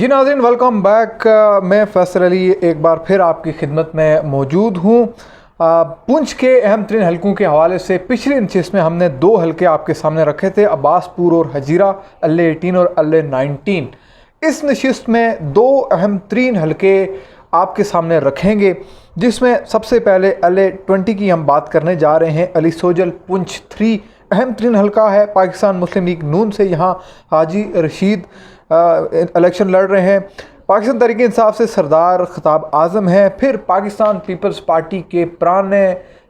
जी नाज़रीन, welcome back. मैं फैसल अली एक बार फिर आपकी खिदमत में मौजूद हूँ। पुंछ के अहम तरीन हलकों के हवाले से पिछली नशिस्त में हमने 2 हलके आपके सामने रखे थे, अब्बासपुर और हजीरा, LA-18 और LA-19। इस नशिस्त में 2 अहम तरीन हलके आपके सामने रखेंगे, जिसमें सबसे पहले LA-20 की हम बात करने जा रहे हैं। अली सोजल पुंछ 3 अहम तरीन हलका है। पाकिस्तान मुस्लिम लीग नून से यहाँ हाजी रशीद इलेक्शन लड़ रहे हैं। पाकिस्तान तहरीक इंसाफ से सरदार खताब आज़म हैं। फिर पाकिस्तान पीपल्स पार्टी के पुराने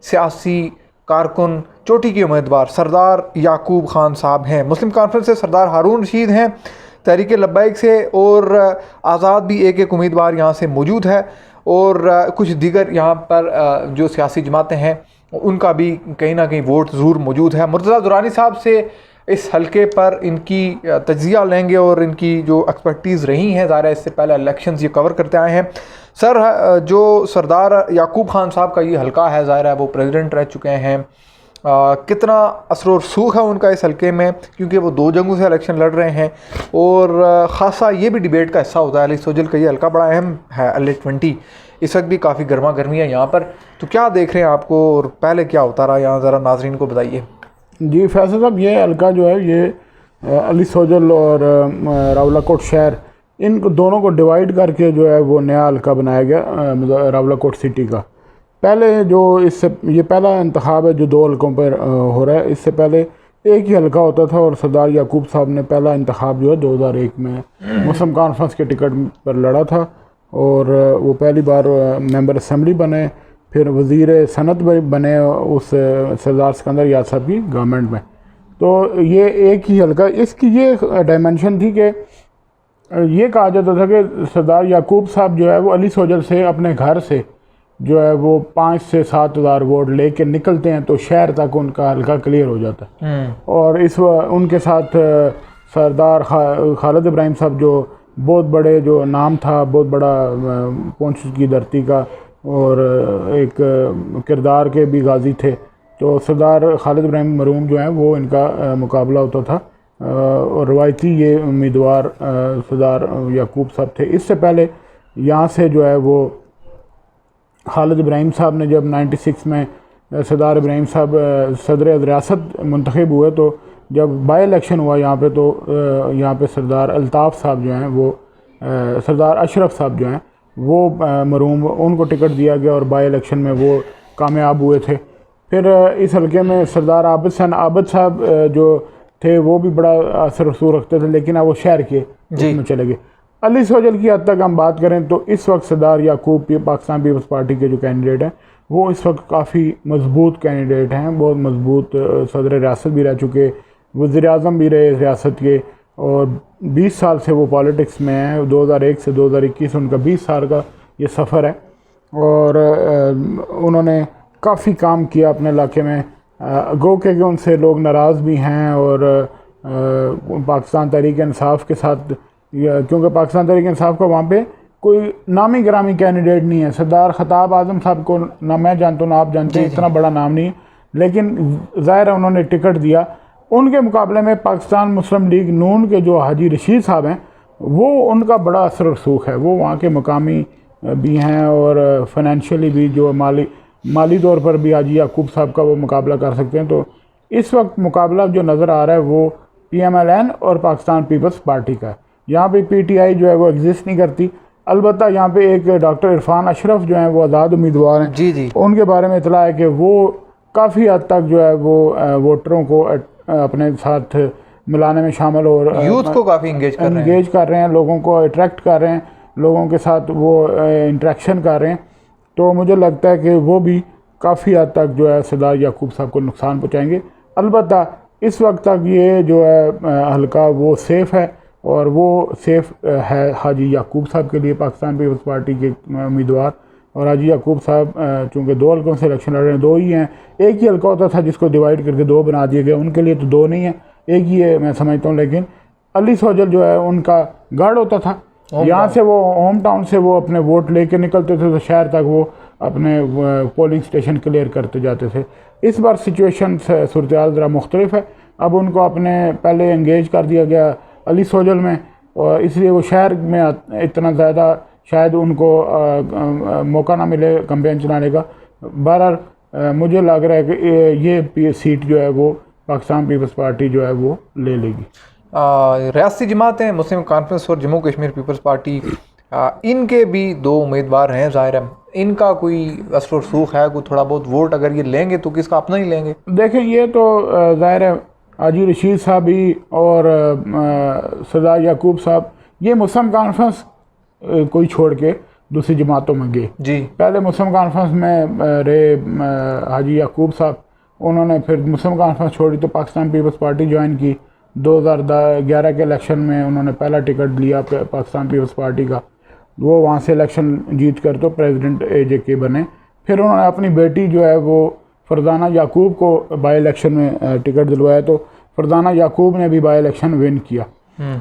सियासी कारकुन चोटी के उम्मीदवार सरदार याकूब खान साहब हैं। मुस्लिम कॉन्फ्रेंस से सरदार हारून रशीद हैं। तहरीक लब्बैक से और आज़ाद भी एक उम्मीदवार यहाँ से मौजूद है, और कुछ दीगर यहाँ पर जो सियासी जमातें हैं उनका भी कहीं ना कहीं वोट ज़रूर मौजूद है। मुर्तज़ा दुरानी साहब से इस हलके पर इनकी तज्ज़िया लेंगे और इनकी जो एक्सपर्टीज़ रही हैं, ज़ाहिर है इससे पहले इलेक्शंस ये कवर करते आए हैं। सर, जो सरदार याकूब खान साहब का ये हलका है, ज़ाहिर है वो प्रेसिडेंट रह चुके हैं। कितना असर और सूख है उनका इस हलके में, क्योंकि वो 2 जंगों से इलेक्शन लड़ रहे हैं, और ख़ासा ये भी डिबेट का हिस्सा होता है। अली सोजल का ये हलका बड़ा अहम है। LA-20 इस वक्त भी काफ़ी गर्मा गर्मी है यहाँ पर, तो क्या देख रहे हैं आपको, और पहले क्या होता रहा यहाँ, ज़रा नाजरीन को बताइए। जी फैसल साहब, ये हल्का जो है ये अली सोजल और रावलाकोट शहर, इन दोनों को डिवाइड करके जो है वो नया हल्का बनाया गया रावलाकोट सिटी का। पहले जो इससे ये पहला इंतखाब है जो 2 हल्कों पर हो रहा है। इससे पहले एक ही हल्का होता था, और सरदार याकूब साहब ने पहला इंतखाब जो है 2001 में मुस्लिम कॉन्फ्रेंस के टिकट पर लड़ा था, और वो पहली बार मेंबर असम्बली बने, फिर वज़ीर सनत बने उस सरदार सिकंदर याद साहब की गवर्नमेंट में। तो ये एक ही हल्का, इसकी ये डायमेंशन थी कि ये कहा जाता था कि सरदार याकूब साहब जो है वो अली सोजल से अपने घर से जो है वो 5 से 7 हज़ार वोट लेके निकलते हैं, तो शहर तक उनका हल्का क्लियर हो जाता है। और इस उनके साथ सरदार खालिद इब्राहिम साहब जो बहुत बड़े जो नाम था, बहुत बड़ा पुंछ की धरती का, और एक किरदार के भी गाजी थे। तो सरदार खालिद इब्राहिम मरूम जो हैं वो इनका मुकाबला होता था, और रवायती ये उम्मीदवार सरदार याकूब साहब थे। इससे पहले यहाँ से जो है वो खालिद इब्राहिम साहब ने जब 96 में सरदार इब्राहिम साहब सदर रियासत मुंतखब हुए, तो जब बाई इलेक्शन हुआ यहाँ पे, तो यहाँ पे सरदार अल्ताफ़ साहब जो हैं वो सरदार अशरफ साहब जो हैं वो मरूम, उनको टिकट दिया गया, और बाई इलेक्शन में वो कामयाब हुए थे। फिर इस हल्के में सरदार आबिद साहब जो थे वो भी बड़ा असर रसूख रखते थे, लेकिन अब वो शहर के उसमें चले गए। अली सोजल की हद तक हम बात करें तो इस वक्त सरदार याकूब पाकिस्तान पीपल्स पार्टी के जो कैंडिडेट हैं वो इस वक्त काफ़ी मजबूत कैंडिडेट हैं, बहुत मजबूत सदर रियासत भी रह चुके, वज़ीर आज़म भी रहे रियासत के, और 20 साल से वो पॉलिटिक्स में हैं। 2001 से 2021 उनका 20 साल का ये सफ़र है, और उन्होंने काफ़ी काम किया अपने इलाके में। गो के उनसे लोग नाराज़ भी हैं, और पाकिस्तान तहरीक इंसाफ के साथ, क्योंकि पाकिस्तान तहरीक इंसाफ का वहाँ पे कोई नामी गिरामी कैंडिडेट नहीं है। सरदार खताब आज़म साहब को ना मैं जानता हूँ ना आप जानते हैं, इतना बड़ा नाम नहीं है, लेकिन ज़ाहिर है उन्होंने टिकट दिया। उनके मुकाबले में पाकिस्तान मुस्लिम लीग नून के जो हाजी रशीद साहब हैं वो उनका बड़ा असर रसूख है, वो वहाँ के मकामी भी हैं, और फाइनेंशियली भी जो माली तौर पर भी हाजी याकूब साहब का वो मुकाबला कर सकते हैं। तो इस वक्त मुकाबला जो नज़र आ रहा है वो PMLN और पाकिस्तान पीपल्स पार्टी का है। यहाँ पे PTI जो है वो एग्जिस्ट नहीं करती। अलबत्ता यहाँ पे एक डॉक्टर इरफान अशरफ जो हैं वो आज़ाद उम्मीदवार हैं, जी उनके बारे में इतला है कि वो काफ़ी हद तक जो है वो वोटरों को अपने साथ मिलाने में शामिल, और यूथ को काफ़ी इंगेज कर रहे हैं, लोगों को अट्रैक्ट कर रहे हैं, लोगों के साथ वो इंटरेक्शन कर रहे हैं। तो मुझे लगता है कि वो भी काफ़ी हद तक जो है सरदार याकूब साहब को नुकसान पहुँचाएंगे। अलबत्ता इस वक्त तक ये जो है हल्का वो सेफ़ है, और वो सेफ़ है हाजी याकूब साहब के लिए, पाकिस्तान पीपल्स पार्टी के उम्मीदवार। और हाजी याकूब साहब चूँकि 2 हल्कों से इलेक्शन लड़ रहे हैं, 2 ही हैं। एक ही हल्का होता था जिसको डिवाइड करके 2 बना दिए गए, उनके लिए तो 2 नहीं है, एक ही है मैं समझता हूँ। लेकिन अली सोजल जो है उनका गढ़ होता था, यहाँ से वो होम टाउन से वो अपने वोट लेके निकलते थे, तो शहर तक वो अपने पोलिंग स्टेशन क्लियर करते जाते थे। इस बार सिचुएशन सूरत हाल ज़रा मुख्तलिफ है। अब उनको अपने पहले इंगेज कर दिया गया अली सोजल में, और इसलिए वो शहर में इतना ज़्यादा शायद उनको मौका ना मिले कैंपेन चलाने का। बहरहाल मुझे लग रहा है कि ये सीट जो है वो पाकिस्तान पीपल्स पार्टी जो है वो ले लेगी। रियासती जमातें, मुस्लिम कॉन्फ्रेंस और जम्मू कश्मीर पीपल्स पार्टी, इनके भी 2 उम्मीदवार हैं। ज़ाहिर है इनका कोई असर और सूख है, कोई थोड़ा बहुत वोट अगर ये लेंगे तो किसका अपना ही लेंगे। देखें ये तो ज़ाहिर है हाजी रशीद साहब ही और सरदार याकूब साहब, ये मुस्लिम कॉन्फ्रेंस कोई छोड़ के दूसरी जमातों में गए जी। पहले मुस्लिम कॉन्फ्रेंस में रहे हाजी याकूब साहब, उन्होंने फिर मुस्लिम कॉन्फ्रेंस छोड़ी तो पाकिस्तान पीपल्स पार्टी ज्वाइन की। 2011 के इलेक्शन में उन्होंने पहला टिकट लिया पाकिस्तान पीपल्स पार्टी का, वो वहाँ से इलेक्शन जीत कर तो प्रेसिडेंट AJK बने। फिर उन्होंने अपनी बेटी जो है वो फरजाना याकूब को बाई इलेक्शन में टिकट दिलवाया, तो फरजाना याकूब ने भी बाई इलेक्शन विन किया।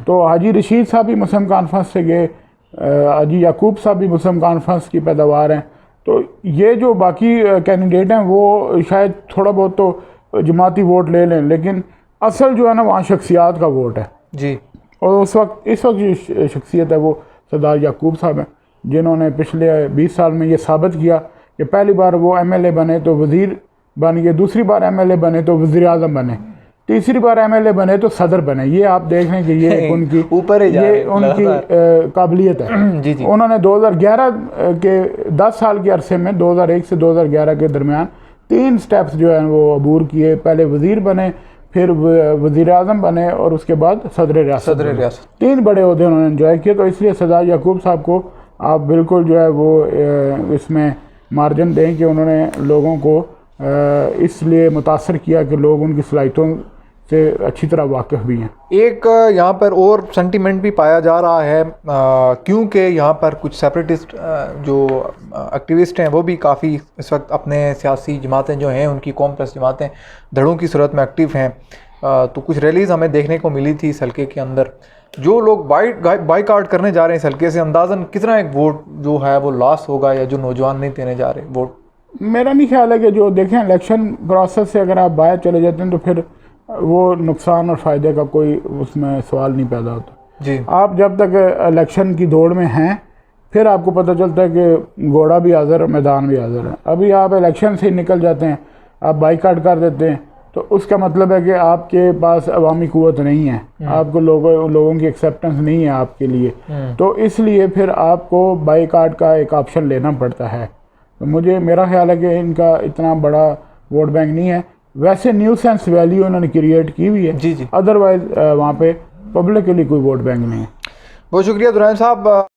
तो हाजी रशीद साहब भी मुस्लिम कॉन्फ्रेंस से गए, हाजी याकूब साहब भी मुस्लिम कॉन्फ्रेंस की पैदावार हैं। तो ये जो बाकी कैंडिडेट हैं वो शायद थोड़ा बहुत तो जमाती वोट ले लें, लेकिन असल जो है ना वहाँ शख्सियात का वोट है जी। और इस वक्त जो शख्सियत है वो सरदार याकूब साहब हैं, जिन्होंने पिछले 20 साल में ये साबित किया कि पहली बार वो MLA बने तो वज़ीर बन गए, दूसरी बार MLA बने तो वज़ीर आज़म बने, तीसरी बार MLA बने तो सदर बने। ये आप देख रहे हैं कि ये उनकी ऊपर ये उनकी काबिलियत है। जी जी। उन्होंने 2011 के 10 साल के अरसे में 2001 से 2011 के दरमियान 3 स्टेप्स जो हैं वो अबूर किए। पहले वज़ीर बने, फिर वज़ीर आज़म बने और उसके बाद सदर रियासत। 3 बड़े ओहदे उन्होंने एंजॉय किए। तो इसलिए सरदार याकूब साहब को आप बिल्कुल जो है वो इसमें मार्जिन दें कि उन्होंने लोगों को इसलिए मुतासर किया कि लोग उनकी सलाहियतों से अच्छी तरह वाकिफ़ भी हैं। एक यहाँ पर और सेंटीमेंट भी पाया जा रहा है क्योंकि यहाँ पर कुछ सेपरेटिस्ट जो एक्टिविस्ट हैं वो भी काफ़ी इस वक्त अपने सियासी जमातें जो हैं उनकी कौम प्लस जमातें धड़ों की सूरत में एक्टिव हैं। तो कुछ रैलीज़ हमें देखने को मिली थी इस हल्के के अंदर। जो लोग बाइकआउट करने जा रहे हैं इस हल्के से, अंदाज़न कितना एक वोट जो है वो लॉस होगा, या जो नौजवान नहीं देने जा रहे वोट? मेरा नहीं ख्याल है कि जो देखें इलेक्शन प्रोसेस से अगर आप बाहर चले जाते हैं तो फिर वो नुकसान और फ़ायदे का कोई उसमें सवाल नहीं पैदा होता जी। आप जब तक इलेक्शन की दौड़ में हैं फिर आपको पता चलता है कि घोड़ा भी हाज़िर, मैदान भी हाज़िर है। अभी आप इलेक्शन से निकल जाते हैं, आप बाइकआउट कर देते हैं, तो उसका मतलब है कि आपके पास अवामी क़ुव्वत नहीं है, आपको लोगों की एक्सेप्टेंस नहीं है आपके लिए। तो इसलिए फिर आपको बाइकआउट का एक ऑप्शन लेना पड़ता है। तो मेरा ख्याल है कि इनका इतना बड़ा वोट बैंक नहीं है। वैसे न्यूसेंस वैल्यू उन्होंने क्रिएट की हुई है जी जी। अदरवाइज वहाँ पे पब्लिक के लिए कोई वोट बैंक नहीं है। बहुत शुक्रिया दुरान साहब।